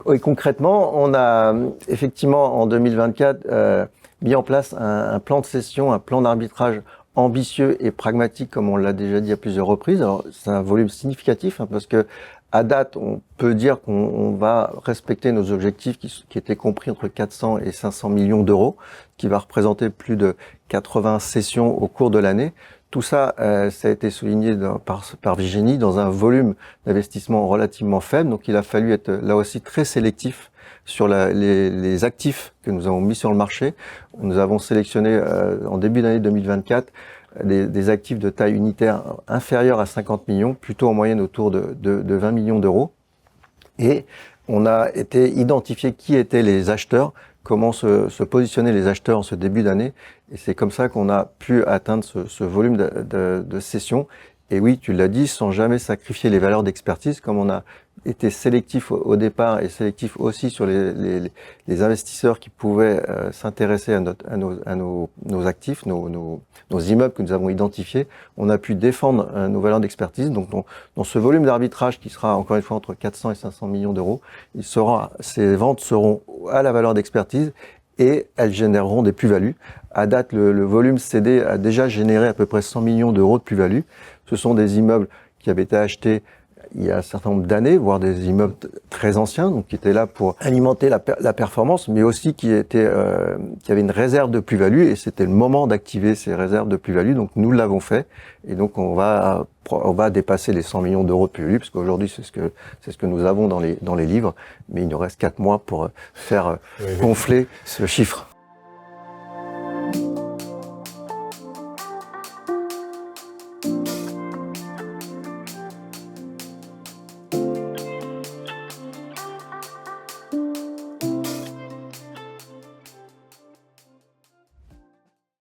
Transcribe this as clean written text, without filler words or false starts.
Oui, concrètement, on a effectivement en 2024 mis en place un plan de cession, un plan d'arbitrage ambitieux et pragmatique, comme on l'a déjà dit à plusieurs reprises. Alors, c'est un volume significatif parce que à date, on peut dire qu'on va respecter nos objectifs qui étaient compris entre 400 et 500 millions d'euros, qui va représenter plus de 80 sessions au cours de l'année. Tout ça, ça a été souligné par Virginie dans un volume d'investissement relativement faible. Donc, il a fallu être là aussi très sélectif sur les actifs que nous avons mis sur le marché. Nous avons sélectionné en début d'année 2024 des actifs de taille unitaire inférieure à 50 millions, plutôt en moyenne autour de 20 millions d'euros. Et on a été identifier qui étaient les acheteurs, comment se positionner les acheteurs en ce début d'année. Et c'est comme ça qu'on a pu atteindre ce volume de cession. Et oui, tu l'as dit, sans jamais sacrifier les valeurs d'expertise, comme on a été sélectif au départ et sélectif aussi sur les investisseurs qui pouvaient s'intéresser à nos actifs, nos immeubles que nous avons identifiés. On a pu défendre nos valeurs d'expertise. Donc, dans ce volume d'arbitrage qui sera encore une fois entre 400 et 500 millions d'euros, ces ventes seront à la valeur d'expertise et elles généreront des plus-values. À date, le volume cédé a déjà généré à peu près 100 millions d'euros de plus-value. Ce sont des immeubles qui avaient été achetés il y a un certain nombre d'années, voire des immeubles très anciens, donc qui étaient là pour alimenter la performance, mais aussi qui avaient une réserve de plus-value, et c'était le moment d'activer ces réserves de plus-value. Donc nous l'avons fait, et donc on va dépasser les 100 millions d'euros de plus-value, parce qu'aujourd'hui c'est ce que nous avons dans les livres, mais il nous reste 4 mois pour faire gonfler ce chiffre.